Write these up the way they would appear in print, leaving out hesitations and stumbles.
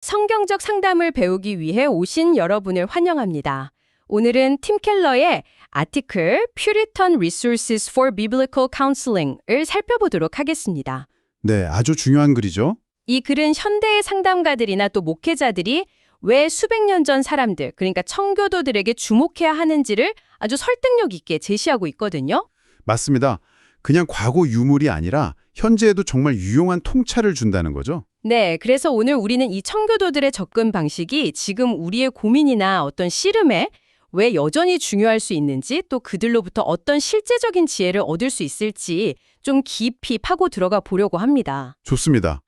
성경적 상담을 배우기 위해 오신 여러분을 환영합니다. 오늘은 팀 켈러의 아티클 Puritan Resources for Biblical Counseling을 살펴보도록 하겠습니다. 네, 아주 중요한 글이죠. 이 글은 현대의 상담가들이나 또 목회자들이 왜 수백 년 전 사람들, 그러니까 청교도들에게 주목해야 하는지를 아주 설득력 있게 제시하고 있거든요. 맞습니다. 그냥 과거 유물이 아니라 현재에도 정말 유용한 통찰을 준다는 거죠. 네, 그래서 오늘 우리는 이 청교도들의 접근 방식이 지금 우리의 고민이나 어떤 씨름에 왜 여전히 중요할 수 있는지, 또 그들로부터 어떤 실제적인 지혜를 얻을 수 있을지 좀 깊이 파고 들어가 보려고 합니다. 좋습니다.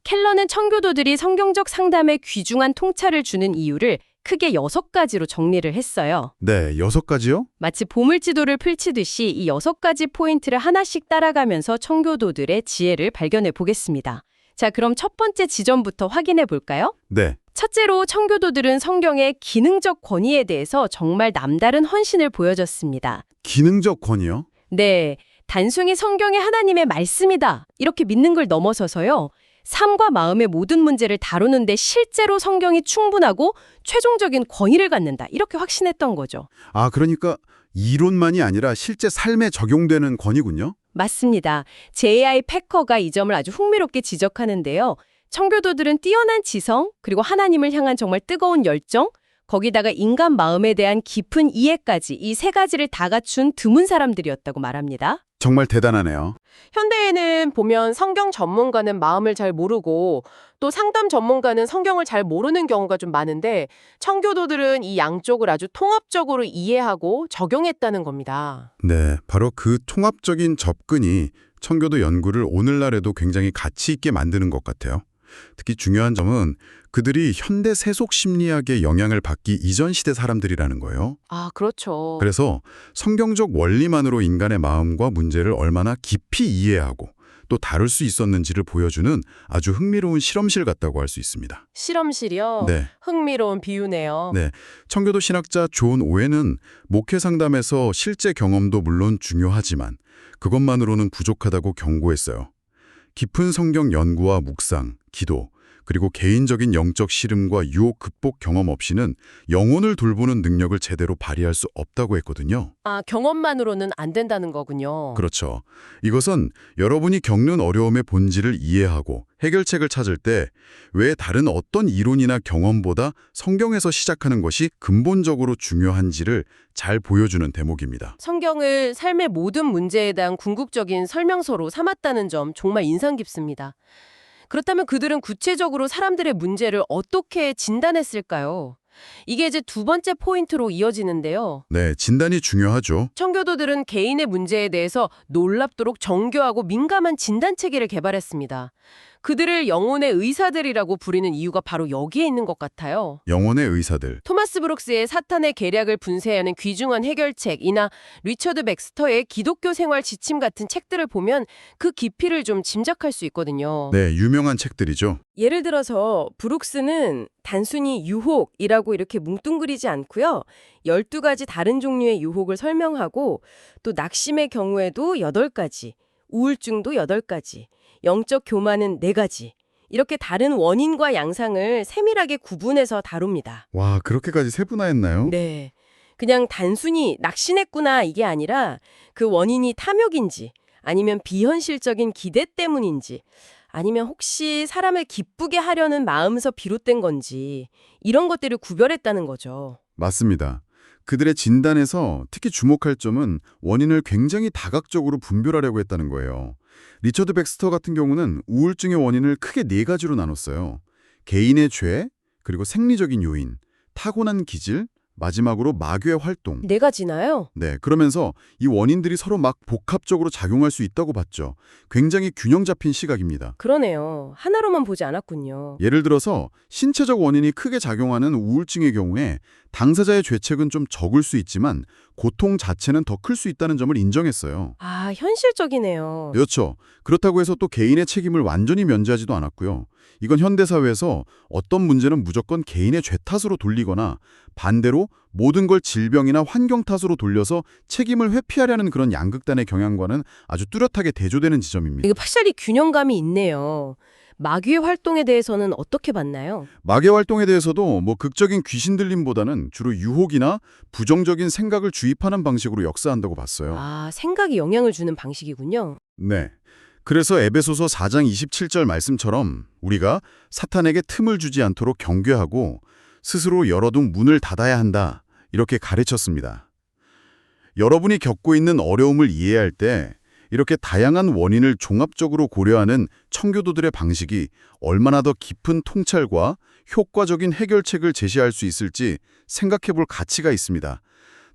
켈러는 청교도들이 성경적 상담에 귀중한 통찰을 주는 이유를 크게 6가지로 정리를 했어요. 네, 6가지요? 마치 보물지도를 펼치듯이 이 6가지 포인트를 하나씩 따라가면서 청교도들의 지혜를 발견해 보겠습니다. 자, 그럼 첫 번째 지점부터 확인해 볼까요? 네, 첫째로 청교도들은 성경의 기능적 권위에 대해서 정말 남다른 헌신을 보여줬습니다. 기능적 권위요? 네, 단순히 성경이 하나님의 말씀이다 이렇게 믿는 걸 넘어서서요. 삶과 마음의 모든 문제를 다루는데 실제로 성경이 충분하고 최종적인 권위를 갖는다 이렇게 확신했던 거죠. 아, 그러니까 이론만이 아니라 실제 삶에 적용되는 권위군요? 맞습니다. J.I. 패커가 이 점을 아주 흥미롭게 지적하는데요. 청교도들은 뛰어난 지성, 그리고 하나님을 향한 정말 뜨거운 열정, 거기다가 인간 마음에 대한 깊은 이해까지 이 3가지를 다 갖춘 드문 사람들이었다고 말합니다. 정말 대단하네요. 현대에는 보면 성경 전문가는 마음을 잘 모르고 또 상담 전문가는 성경을 잘 모르는 경우가 좀 많은데 청교도들은 이 양쪽을 아주 통합적으로 이해하고 적용했다는 겁니다. 네, 바로 그 통합적인 접근이 청교도 연구를 오늘날에도 굉장히 가치 있게 만드는 것 같아요. 특히 중요한 점은 그들이 현대 세속 심리학의 영향을 받기 이전 시대 사람들이라는 거예요. 아, 그렇죠. 그래서 성경적 원리만으로 인간의 마음과 문제를 얼마나 깊이 이해하고 또 다룰 수 있었는지를 보여주는 아주 흥미로운 실험실 같다고 할 수 있습니다. 실험실이요? 네. 흥미로운 비유네요. 네, 청교도 신학자 존 오웬은 목회 상담에서 실제 경험도 물론 중요하지만 그것만으로는 부족하다고 경고했어요. 깊은 성경 연구와 묵상, 기도, 그리고 개인적인 영적 씨름과 유혹 극복 경험 없이는 영혼을 돌보는 능력을 제대로 발휘할 수 없다고 했거든요. 아, 경험만으로는 안 된다는 거군요. 그렇죠. 이것은 여러분이 겪는 어려움의 본질을 이해하고 해결책을 찾을 때 왜 다른 어떤 이론이나 경험보다 성경에서 시작하는 것이 근본적으로 중요한지를 잘 보여주는 대목입니다. 성경을 삶의 모든 문제에 대한 궁극적인 설명서로 삼았다는 점 정말 인상 깊습니다. 그렇다면 그들은 구체적으로 사람들의 문제를 어떻게 진단했을까요? 이게 이제 두 번째 포인트로 이어지는데요. 네, 진단이 중요하죠. 청교도들은 개인의 문제에 대해서 놀랍도록 정교하고 민감한 진단 체계를 개발했습니다. 그들을 영혼의 의사들이라고 부르는 이유가 바로 여기에 있는 것 같아요. 영혼의 의사들. 토마스 브룩스의 사탄의 계략을 분쇄하는 귀중한 해결책이나 리처드 백스터의 기독교 생활 지침 같은 책들을 보면 그 깊이를 좀 짐작할 수 있거든요. 네, 유명한 책들이죠. 예를 들어서 브룩스는 단순히 유혹이라고 이렇게 뭉뚱그리지 않고요. 12가지 다른 종류의 유혹을 설명하고 또 낙심의 경우에도 8가지, 우울증도 8가지, 영적 교만은 4가지 이렇게 다른 원인과 양상을 세밀하게 구분해서 다룹니다. 와, 그렇게까지 세분화했나요? 네. 그냥 단순히 낙심했구나 이게 아니라 그 원인이 탐욕인지 아니면 비현실적인 기대 때문인지 아니면 혹시 사람을 기쁘게 하려는 마음에서 비롯된 건지 이런 것들을 구별했다는 거죠. 맞습니다. 그들의 진단에서 특히 주목할 점은 원인을 굉장히 다각적으로 분별하려고 했다는 거예요. 리처드 백스터 같은 경우는 우울증의 원인을 크게 4가지로 나눴어요. 개인의 죄, 그리고 생리적인 요인, 타고난 기질, 마지막으로 마귀의 활동. 4가지나요? 네, 그러면서 이 원인들이 서로 막 복합적으로 작용할 수 있다고 봤죠. 굉장히 균형 잡힌 시각입니다. 그러네요. 하나로만 보지 않았군요. 예를 들어서 신체적 원인이 크게 작용하는 우울증의 경우에 당사자의 죄책은 좀 적을 수 있지만 고통 자체는 더 클 수 있다는 점을 인정했어요. 아, 현실적이네요. 그렇죠. 그렇다고 해서 또 개인의 책임을 완전히 면제하지도 않았고요. 이건 현대사회에서 어떤 문제는 무조건 개인의 죄 탓으로 돌리거나 반대로 모든 걸 질병이나 환경 탓으로 돌려서 책임을 회피하려는 그런 양극단의 경향과는 아주 뚜렷하게 대조되는 지점입니다. 이게 확실히 균형감이 있네요. 마귀의 활동에 대해서는 어떻게 봤나요? 마귀 활동에 대해서도 극적인 귀신 들림보다는 주로 유혹이나 부정적인 생각을 주입하는 방식으로 역사한다고 봤어요. 아, 생각이 영향을 주는 방식이군요. 네. 그래서 에베소서 4장 27절 말씀처럼 우리가 사탄에게 틈을 주지 않도록 경계하고 스스로 열어둔 문을 닫아야 한다. 이렇게 가르쳤습니다. 여러분이 겪고 있는 어려움을 이해할 때 이렇게 다양한 원인을 종합적으로 고려하는 청교도들의 방식이 얼마나 더 깊은 통찰과 효과적인 해결책을 제시할 수 있을지 생각해 볼 가치가 있습니다.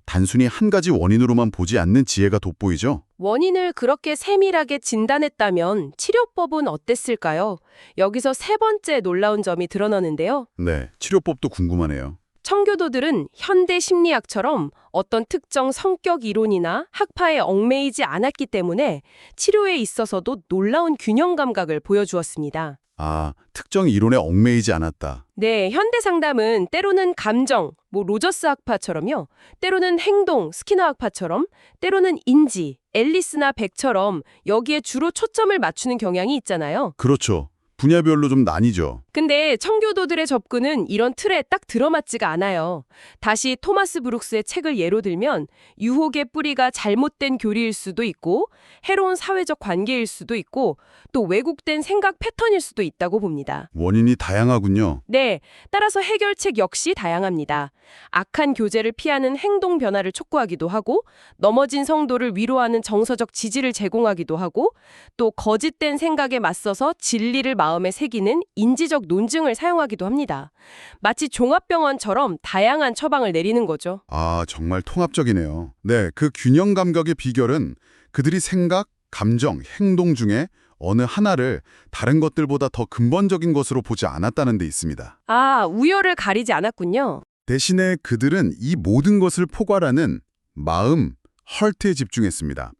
단순히 한 가지 원인으로만 보지 않는 지혜가 돋보이죠? 원인을 그렇게 세밀하게 진단했다면 치료법은 어땠을까요? 여기서 세 번째 놀라운 점이 드러나는데요. 네, 치료법도 궁금하네요. 청교도들은 현대 심리학처럼 어떤 특정 성격 이론이나 학파에 얽매이지 않았기 때문에 치료에 있어서도 놀라운 균형 감각을 보여주었습니다. 아, 특정 이론에 얽매이지 않았다. 네, 현대 상담은 때로는 감정, 로저스 학파처럼요. 때로는 행동, 스키너 학파처럼, 때로는 인지, 앨리스나 백처럼 여기에 주로 초점을 맞추는 경향이 있잖아요. 그렇죠. 분야별로 좀 나뉘죠. 근데 청교도들의 접근은 이런 틀에 딱 들어맞지가 않아요. 다시 토마스 브룩스의 책을 예로 들면 유혹의 뿌리가 잘못된 교리일 수도 있고 해로운 사회적 관계일 수도 있고 또 왜곡된 생각 패턴일 수도 있다고 봅니다. 원인이 다양하군요. 네, 따라서 해결책 역시 다양합니다. 악한 교제를 피하는 행동 변화를 촉구하기도 하고 넘어진 성도를 위로하는 정서적 지지를 제공하기도 하고 또 거짓된 생각에 맞서서 진리를 마음에 새기는 인지적 논증을 사용하기도 합니다. 마치 종합병원처럼 다양한 처방을 내리는 거죠. 아, 정말 통합적이네요. 네, 그 균형 감각의 비결은 그들이 생각, 감정, 행동 중에 어느 하나를 다른 것들보다 더 근본적인 것으로 보지 않았다는 데 있습니다. 아, 우열을 가리지 않았군요. 대신에 그들은 이 모든 것을 포괄하는 마음, 헐트에 집중했습니다.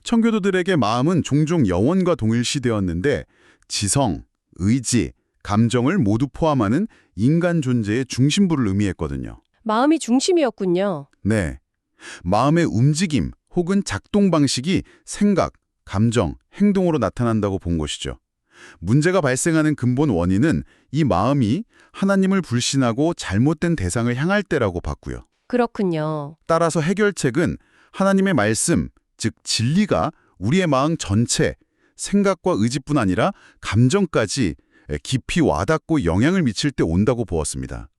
청교도들에게 마음은 종종 영혼과 동일시되었는데 지성, 의지, 감정을 모두 포함하는 인간 존재의 중심부를 의미했거든요. 마음이 중심이었군요. 네. 마음의 움직임 혹은 작동 방식이 생각, 감정, 행동으로 나타난다고 본 것이죠. 문제가 발생하는 근본 원인은 이 마음이 하나님을 불신하고 잘못된 대상을 향할 때라고 봤고요. 그렇군요. 따라서 해결책은 하나님의 말씀, 즉 진리가 우리의 마음 전체, 생각과 의지뿐 아니라 감정까지 깊이 와닿고 영향을 미칠 때 온다고 보았습니다.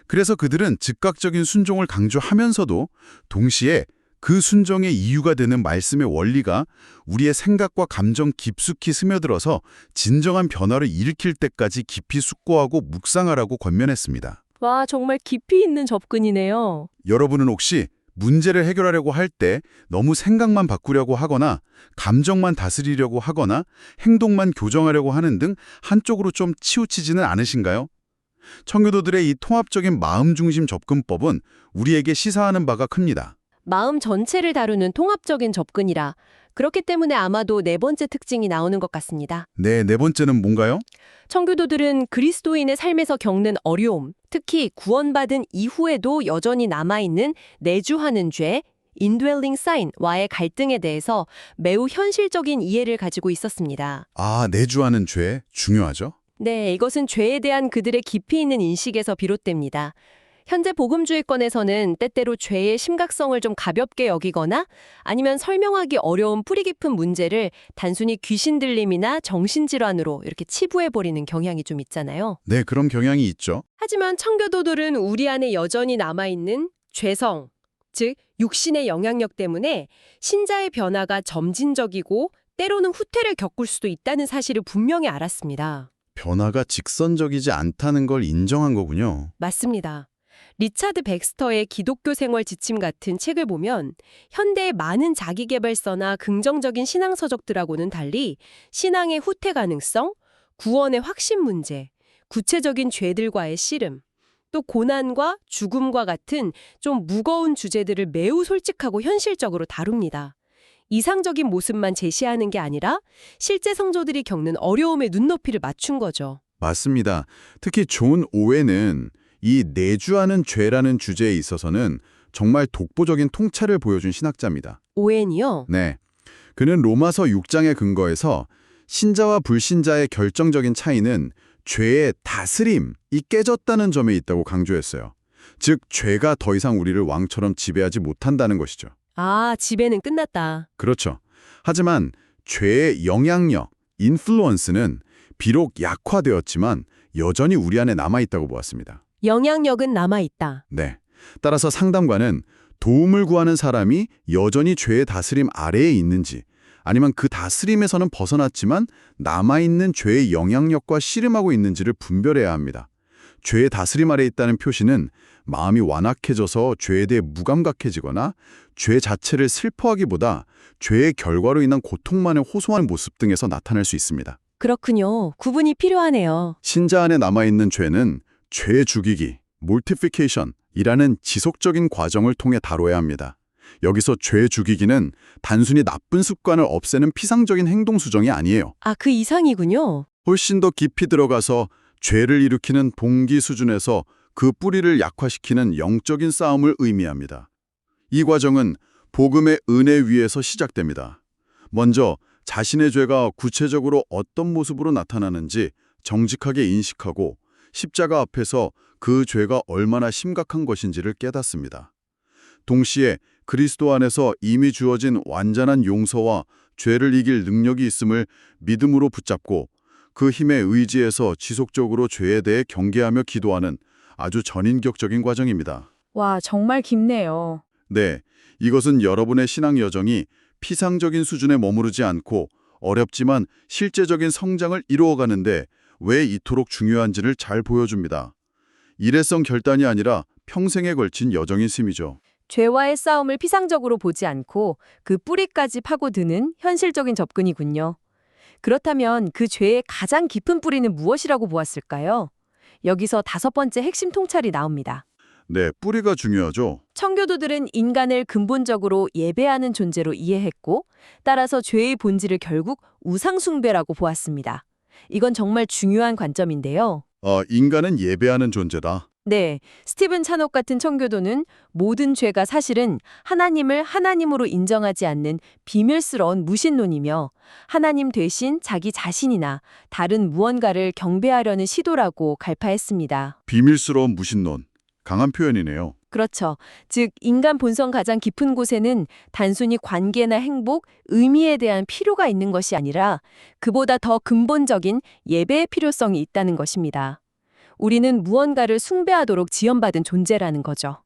그래서 그들은 즉각적인 순종을 강조하면서도 동시에 그 순종의 이유가 되는 말씀의 원리가 우리의 생각과 감정 깊숙이 스며들어서 진정한 변화를 일으킬 때까지 깊이 숙고하고 묵상하라고 권면했습니다. 와, 정말 깊이 있는 접근이네요. 여러분은 혹시 문제를 해결하려고 할 때 너무 생각만 바꾸려고 하거나 감정만 다스리려고 하거나 행동만 교정하려고 하는 등 한쪽으로 좀 치우치지는 않으신가요? 청교도들의 이 통합적인 마음 중심 접근법은 우리에게 시사하는 바가 큽니다. 마음 전체를 다루는 통합적인 접근이라 그렇기 때문에 아마도 네 번째 특징이 나오는 것 같습니다. 네, 네 번째는 뭔가요? 청교도들은 그리스도인의 삶에서 겪는 어려움, 특히 구원받은 이후에도 여전히 남아있는 내주하는 죄, indwelling sign와의 갈등에 대해서 매우 현실적인 이해를 가지고 있었습니다. 아, 내주하는 죄, 중요하죠? 네, 이것은 죄에 대한 그들의 깊이 있는 인식에서 비롯됩니다. 현재 복음주의권에서는 때때로 죄의 심각성을 좀 가볍게 여기거나 아니면 설명하기 어려운 뿌리 깊은 문제를 단순히 귀신 들림이나 정신질환으로 이렇게 치부해버리는 경향이 좀 있잖아요. 네, 그런 경향이 있죠. 하지만 청교도들은 우리 안에 여전히 남아있는 죄성, 즉 육신의 영향력 때문에 신자의 변화가 점진적이고 때로는 후퇴를 겪을 수도 있다는 사실을 분명히 알았습니다. 변화가 직선적이지 않다는 걸 인정한 거군요. 맞습니다. 리차드 백스터의 기독교 생활 지침 같은 책을 보면 현대의 많은 자기계발서나 긍정적인 신앙 서적들하고는 달리 신앙의 후퇴 가능성, 구원의 확신 문제, 구체적인 죄들과의 씨름, 또 고난과 죽음과 같은 좀 무거운 주제들을 매우 솔직하고 현실적으로 다룹니다. 이상적인 모습만 제시하는 게 아니라 실제 성도들이 겪는 어려움의 눈높이를 맞춘 거죠. 맞습니다. 특히 존 오웬은 이 내주하는 죄라는 주제에 있어서는 정말 독보적인 통찰을 보여준 신학자입니다. 오웬이요? 네. 그는 로마서 6장에 근거해서 신자와 불신자의 결정적인 차이는 죄의 다스림이 깨졌다는 점에 있다고 강조했어요. 즉, 죄가 더 이상 우리를 왕처럼 지배하지 못한다는 것이죠. 아, 지배는 끝났다. 그렇죠. 하지만 죄의 영향력, 인플루언스는 비록 약화되었지만 여전히 우리 안에 남아있다고 보았습니다. 영향력은 남아있다. 네. 따라서 상담관은 도움을 구하는 사람이 여전히 죄의 다스림 아래에 있는지 아니면 그 다스림에서는 벗어났지만 남아있는 죄의 영향력과 씨름하고 있는지를 분별해야 합니다. 죄의 다스림 아래에 있다는 표시는 마음이 완악해져서 죄에 대해 무감각해지거나 죄 자체를 슬퍼하기보다 죄의 결과로 인한 고통만을 호소하는 모습 등에서 나타날 수 있습니다. 그렇군요. 구분이 필요하네요. 신자 안에 남아있는 죄는 죄 죽이기, mortification이라는 지속적인 과정을 통해 다뤄야 합니다. 여기서 죄 죽이기는 단순히 나쁜 습관을 없애는 피상적인 행동 수정이 아니에요. 아, 그 이상이군요. 훨씬 더 깊이 들어가서 죄를 일으키는 동기 수준에서 그 뿌리를 약화시키는 영적인 싸움을 의미합니다. 이 과정은 복음의 은혜 위에서 시작됩니다. 먼저 자신의 죄가 구체적으로 어떤 모습으로 나타나는지 정직하게 인식하고 십자가 앞에서 그 죄가 얼마나 심각한 것인지를 깨닫습니다. 동시에 그리스도 안에서 이미 주어진 완전한 용서와 죄를 이길 능력이 있음을 믿음으로 붙잡고 그 힘에 의지해서 지속적으로 죄에 대해 경계하며 기도하는 아주 전인격적인 과정입니다. 와, 정말 깊네요. 네, 이것은 여러분의 신앙 여정이 피상적인 수준에 머무르지 않고 어렵지만 실제적인 성장을 이루어가는데 왜 이토록 중요한지를 잘 보여줍니다. 일회성 결단이 아니라 평생에 걸친 여정인 셈이죠. 죄와의 싸움을 피상적으로 보지 않고 그 뿌리까지 파고드는 현실적인 접근이군요. 그렇다면 그 죄의 가장 깊은 뿌리는 무엇이라고 보았을까요? 여기서 5번째 핵심 통찰이 나옵니다. 네, 뿌리가 중요하죠. 청교도들은 인간을 근본적으로 예배하는 존재로 이해했고, 따라서 죄의 본질을 결국 우상숭배라고 보았습니다. 이건 정말 중요한 관점인데요. 인간은 예배하는 존재다. 네, 스티븐 찬옥 같은 청교도는 모든 죄가 사실은 하나님을 하나님으로 인정하지 않는 비밀스러운 무신론이며 하나님 대신 자기 자신이나 다른 무언가를 경배하려는 시도라고 갈파했습니다. 비밀스러운 무신론. 강한 표현이네요. 그렇죠. 즉, 인간 본성 가장 깊은 곳에는 단순히 관계나 행복, 의미에 대한 필요가 있는 것이 아니라 그보다 더 근본적인 예배의 필요성이 있다는 것입니다. 우리는 무언가를 숭배하도록 지원받은 존재라는 거죠.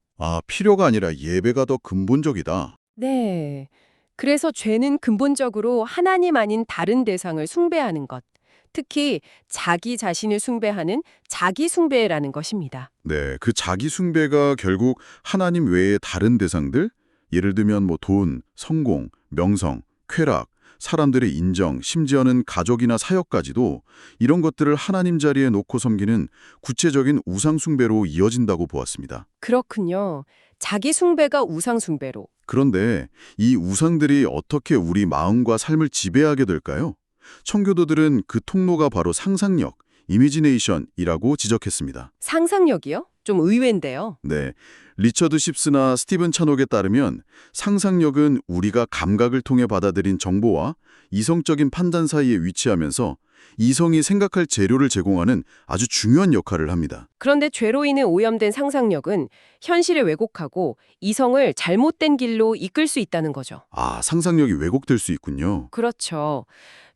필요가 아니라 예배가 더 근본적이다. 네. 그래서 죄는 근본적으로 하나님 아닌 다른 대상을 숭배하는 것. 특히 자기 자신을 숭배하는 자기 숭배라는 것입니다. 네, 그 자기 숭배가 결국 하나님 외의 다른 대상들, 예를 들면 돈, 성공, 명성, 쾌락, 사람들의 인정, 심지어는 가족이나 사역까지도 이런 것들을 하나님 자리에 놓고 섬기는 구체적인 우상 숭배로 이어진다고 보았습니다. 그렇군요. 자기 숭배가 우상 숭배로. 그런데 이 우상들이 어떻게 우리 마음과 삶을 지배하게 될까요? 청교도들은 그 통로가 바로 상상력, 이미지네이션이라고 지적했습니다. 상상력이요? 좀 의외인데요. 네, 리처드 십스나 스티븐 찬옥에 따르면 상상력은 우리가 감각을 통해 받아들인 정보와 이성적인 판단 사이에 위치하면서 이성이 생각할 재료를 제공하는 아주 중요한 역할을 합니다. 그런데 죄로 인해 오염된 상상력은 현실에 왜곡하고 이성을 잘못된 길로 이끌 수 있다는 거죠. 상상력이 왜곡될 수 있군요. 그렇죠.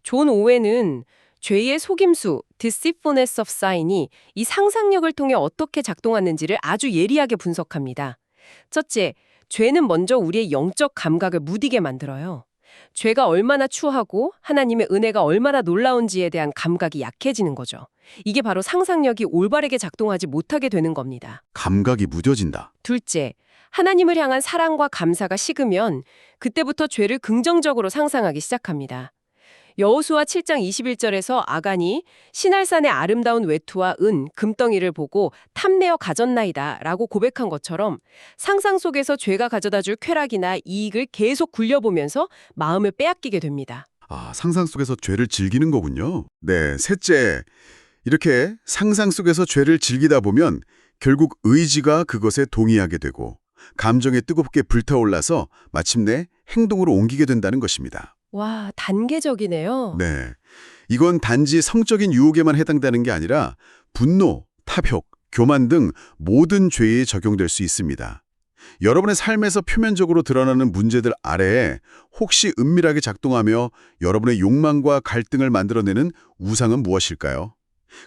존 오웬은 죄의 속임수, deceitfulness of sign이 이 상상력을 통해 어떻게 작동하는지를 아주 예리하게 분석합니다. 첫째, 죄는 먼저 우리의 영적 감각을 무디게 만들어요. 죄가 얼마나 추하고 하나님의 은혜가 얼마나 놀라운지에 대한 감각이 약해지는 거죠. 이게 바로 상상력이 올바르게 작동하지 못하게 되는 겁니다. 감각이 무뎌진다. 둘째, 하나님을 향한 사랑과 감사가 식으면 그때부터 죄를 긍정적으로 상상하기 시작합니다. 여호수아 7장 21절에서 아간이 시날산의 아름다운 외투와 은, 금덩이를 보고 탐내어 가졌나이다 라고 고백한 것처럼 상상 속에서 죄가 가져다줄 쾌락이나 이익을 계속 굴려보면서 마음을 빼앗기게 됩니다. 상상 속에서 죄를 즐기는 거군요. 네, 셋째, 이렇게 상상 속에서 죄를 즐기다 보면 결국 의지가 그것에 동의하게 되고 감정에 뜨겁게 불타올라서 마침내 행동으로 옮기게 된다는 것입니다. 와, 단계적이네요. 네, 이건 단지 성적인 유혹에만 해당되는 게 아니라 분노, 탐욕, 교만 등 모든 죄에 적용될 수 있습니다. 여러분의 삶에서 표면적으로 드러나는 문제들 아래에 혹시 은밀하게 작동하며 여러분의 욕망과 갈등을 만들어내는 우상은 무엇일까요?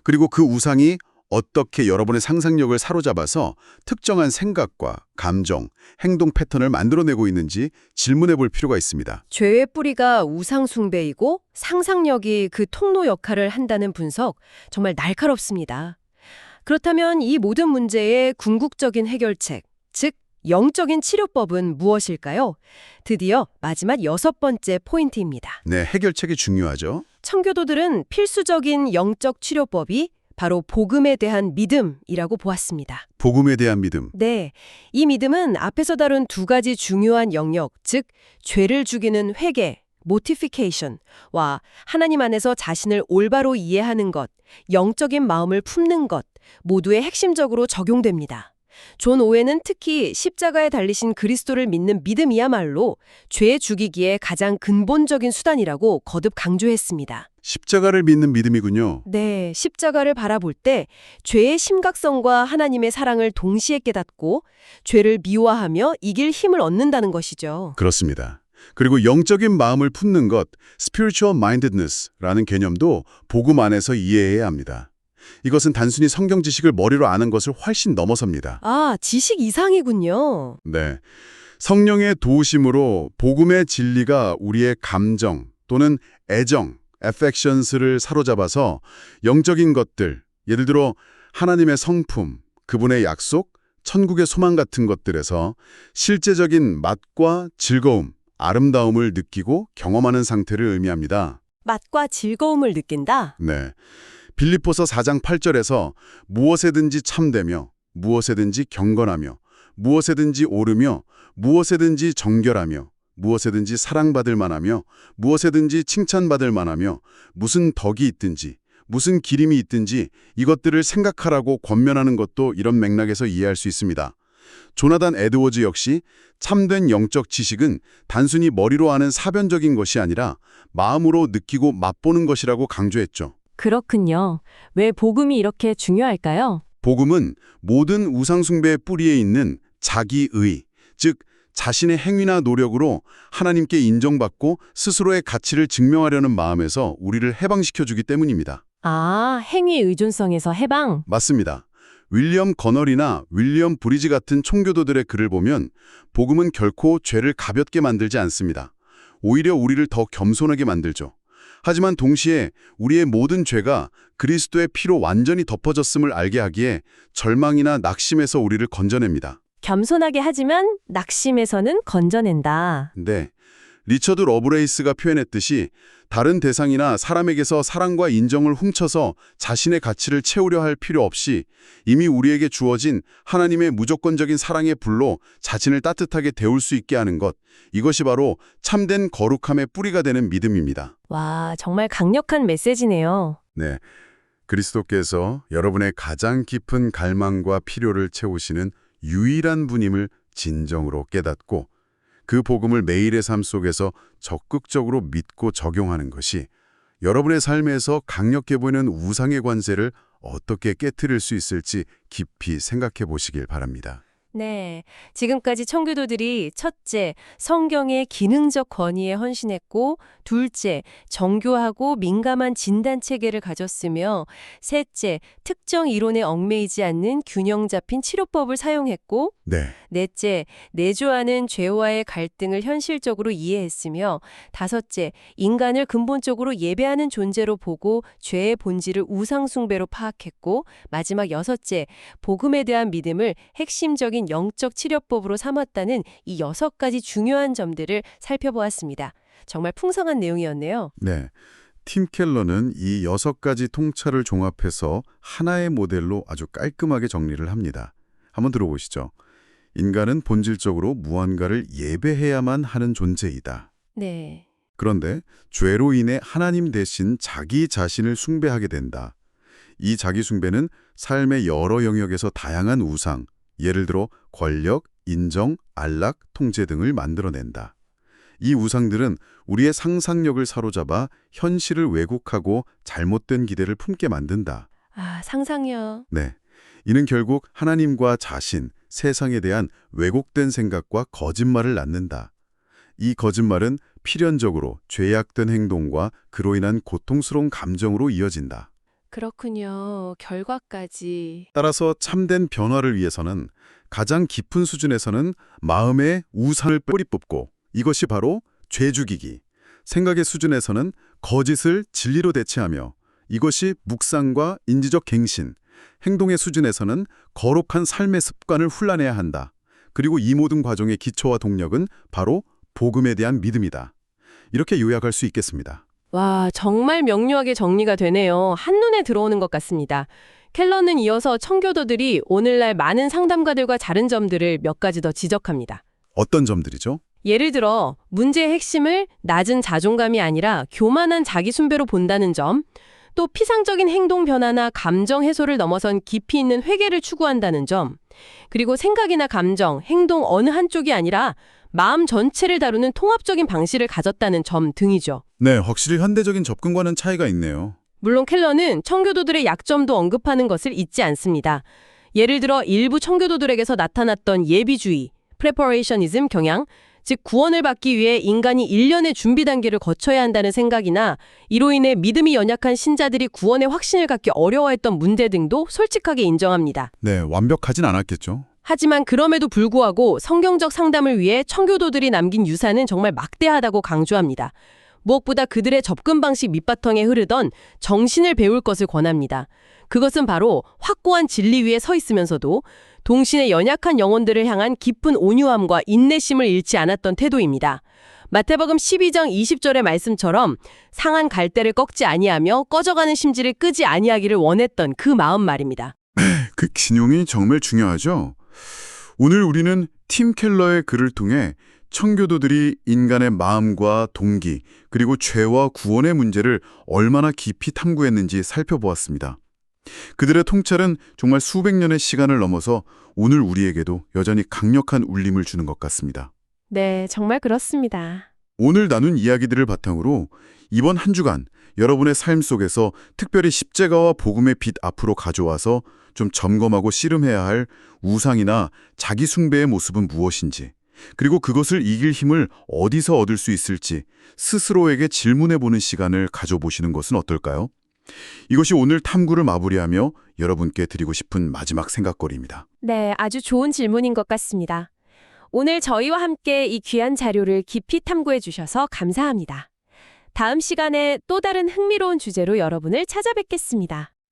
그리고 그 우상이 어떻게 여러분의 상상력을 사로잡아서 특정한 생각과 감정, 행동 패턴을 만들어내고 있는지 질문해 볼 필요가 있습니다. 죄의 뿌리가 우상 숭배이고 상상력이 그 통로 역할을 한다는 분석, 정말 날카롭습니다. 그렇다면 이 모든 문제의 궁극적인 해결책, 즉 영적인 치료법은 무엇일까요? 드디어 마지막 6번째 포인트입니다. 네, 해결책이 중요하죠. 청교도들은 필수적인 영적 치료법이 바로 복음에 대한 믿음이라고 보았습니다. 복음에 대한 믿음. 네, 이 믿음은 앞에서 다룬 두 가지 중요한 영역, 즉 죄를 죽이는 회개, 모티피케이션과 하나님 안에서 자신을 올바로 이해하는 것, 영적인 마음을 품는 것 모두에 핵심적으로 적용됩니다. 존 오웬은 특히 십자가에 달리신 그리스도를 믿는 믿음이야말로 죄 죽이기의 가장 근본적인 수단이라고 거듭 강조했습니다. 십자가를 믿는 믿음이군요. 네, 십자가를 바라볼 때 죄의 심각성과 하나님의 사랑을 동시에 깨닫고 죄를 미워하며 이길 힘을 얻는다는 것이죠. 그렇습니다. 그리고 영적인 마음을 품는 것, spiritual mindedness라는 개념도 복음 안에서 이해해야 합니다. 이것은 단순히 성경 지식을 머리로 아는 것을 훨씬 넘어섭니다. 아, 지식 이상이군요. 네, 성령의 도우심으로 복음의 진리가 우리의 감정 또는 애정, affections를 사로잡아서 영적인 것들, 예를 들어 하나님의 성품, 그분의 약속, 천국의 소망 같은 것들에서 실제적인 맛과 즐거움, 아름다움을 느끼고 경험하는 상태를 의미합니다. 맛과 즐거움을 느낀다? 네, 빌립보서 4장 8절에서 무엇에든지 참되며 무엇에든지 경건하며 무엇에든지 오르며 무엇에든지 정결하며 무엇에든지 사랑받을 만하며 무엇에든지 칭찬받을 만하며 무슨 덕이 있든지 무슨 기림이 있든지 이것들을 생각하라고 권면하는 것도 이런 맥락에서 이해할 수 있습니다. 조나단 에드워즈 역시 참된 영적 지식은 단순히 머리로 아는 사변적인 것이 아니라 마음으로 느끼고 맛보는 것이라고 강조했죠. 그렇군요. 왜 복음이 이렇게 중요할까요? 복음은 모든 우상숭배의 뿌리에 있는 자기의, 즉 자신의 행위나 노력으로 하나님께 인정받고 스스로의 가치를 증명하려는 마음에서 우리를 해방시켜주기 때문입니다. 아, 행위 의존성에서 해방? 맞습니다. 윌리엄 거널이나 윌리엄 브리지 같은 총교도들의 글을 보면 복음은 결코 죄를 가볍게 만들지 않습니다. 오히려 우리를 더 겸손하게 만들죠. 하지만 동시에 우리의 모든 죄가 그리스도의 피로 완전히 덮어졌음을 알게 하기에 절망이나 낙심에서 우리를 건져냅니다. 겸손하게 하지만 낙심에서는 건져낸다. 네, 리처드 러브레이스가 표현했듯이 다른 대상이나 사람에게서 사랑과 인정을 훔쳐서 자신의 가치를 채우려 할 필요 없이 이미 우리에게 주어진 하나님의 무조건적인 사랑의 불로 자신을 따뜻하게 데울 수 있게 하는 것, 이것이 바로 참된 거룩함의 뿌리가 되는 믿음입니다. 와, 정말 강력한 메시지네요. 네, 그리스도께서 여러분의 가장 깊은 갈망과 필요를 채우시는 유일한 분임을 진정으로 깨닫고 그 복음을 매일의 삶 속에서 적극적으로 믿고 적용하는 것이 여러분의 삶에서 강력해 보이는 우상의 관세를 어떻게 깨트릴 수 있을지 깊이 생각해 보시길 바랍니다. 네, 지금까지 청교도들이 첫째, 성경의 기능적 권위에 헌신했고, 둘째, 정교하고 민감한 진단 체계를 가졌으며, 셋째, 특정 이론에 얽매이지 않는 균형 잡힌 치료법을 사용했고, 네, 넷째, 내주하는 죄와의 갈등을 현실적으로 이해했으며, 다섯째, 인간을 근본적으로 예배하는 존재로 보고 죄의 본질을 우상숭배로 파악했고, 마지막 여섯째, 복음에 대한 믿음을 핵심적인 영적 치료법으로 삼았다는 이 6가지 중요한 점들을 살펴보았습니다. 정말 풍성한 내용이었네요. 네. 팀 켈러는 이 6가지 통찰을 종합해서 하나의 모델로 아주 깔끔하게 정리를 합니다. 한번 들어보시죠. 인간은 본질적으로 무언가를 예배해야만 하는 존재이다. 네. 그런데 죄로 인해 하나님 대신 자기 자신을 숭배하게 된다. 이 자기 숭배는 삶의 여러 영역에서 다양한 우상, 예를 들어 권력, 인정, 안락, 통제 등을 만들어낸다. 이 우상들은 우리의 상상력을 사로잡아 현실을 왜곡하고 잘못된 기대를 품게 만든다. 아, 상상력. 네. 이는 결국 하나님과 자신, 세상에 대한 왜곡된 생각과 거짓말을 낳는다. 이 거짓말은 필연적으로 죄악된 행동과 그로 인한 고통스러운 감정으로 이어진다. 그렇군요. 결과까지. 따라서 참된 변화를 위해서는 가장 깊은 수준에서는 마음의 우상을 뿌리 뽑고, 이것이 바로 죄 죽이기, 생각의 수준에서는 거짓을 진리로 대체하며, 이것이 묵상과 인지적 갱신, 행동의 수준에서는 거룩한 삶의 습관을 훈련해야 한다. 그리고 이 모든 과정의 기초와 동력은 바로 복음에 대한 믿음이다. 이렇게 요약할 수 있겠습니다. 와, 정말 명료하게 정리가 되네요. 한눈에 들어오는 것 같습니다. 켈러는 이어서 청교도들이 오늘날 많은 상담가들과 다른 점들을 몇 가지 더 지적합니다. 어떤 점들이죠? 예를 들어 문제의 핵심을 낮은 자존감이 아니라 교만한 자기 숭배로 본다는 점, 또 피상적인 행동 변화나 감정 해소를 넘어선 깊이 있는 회개를 추구한다는 점, 그리고 생각이나 감정, 행동 어느 한쪽이 아니라 마음 전체를 다루는 통합적인 방식을 가졌다는 점 등이죠. 네, 확실히 현대적인 접근과는 차이가 있네요. 물론 켈러는 청교도들의 약점도 언급하는 것을 잊지 않습니다. 예를 들어 일부 청교도들에게서 나타났던 예비주의, 프레퍼레이셔니즘 경향, 즉 구원을 받기 위해 인간이 일련의 준비 단계를 거쳐야 한다는 생각이나 이로 인해 믿음이 연약한 신자들이 구원의 확신을 갖기 어려워했던 문제 등도 솔직하게 인정합니다. 네, 완벽하진 않았겠죠. 하지만 그럼에도 불구하고 성경적 상담을 위해 청교도들이 남긴 유산은 정말 막대하다고 강조합니다. 무엇보다 그들의 접근 방식 밑바탕에 흐르던 정신을 배울 것을 권합니다. 그것은 바로 확고한 진리 위에 서 있으면서도 동신의 연약한 영혼들을 향한 깊은 온유함과 인내심을 잃지 않았던 태도입니다. 마태복음 12장 20절의 말씀처럼 상한 갈대를 꺾지 아니하며 꺼져가는 심지를 끄지 아니하기를 원했던 그 마음 말입니다. 그 신용이 정말 중요하죠. 오늘 우리는 팀 켈러의 글을 통해 청교도들이 인간의 마음과 동기, 그리고 죄와 구원의 문제를 얼마나 깊이 탐구했는지 살펴보았습니다. 그들의 통찰은 정말 수백 년의 시간을 넘어서 오늘 우리에게도 여전히 강력한 울림을 주는 것 같습니다. 네, 정말 그렇습니다. 오늘 나눈 이야기들을 바탕으로 이번 한 주간 여러분의 삶 속에서 특별히 십자가와 복음의 빛 앞으로 가져와서 좀 점검하고 씨름해야 할 우상이나 자기 숭배의 모습은 무엇인지, 그리고 그것을 이길 힘을 어디서 얻을 수 있을지 스스로에게 질문해보는 시간을 가져보시는 것은 어떨까요? 이것이 오늘 탐구를 마무리하며 여러분께 드리고 싶은 마지막 생각거리입니다. 네, 아주 좋은 질문인 것 같습니다. 오늘 저희와 함께 이 귀한 자료를 깊이 탐구해 주셔서 감사합니다. 다음 시간에 또 다른 흥미로운 주제로 여러분을 찾아뵙겠습니다.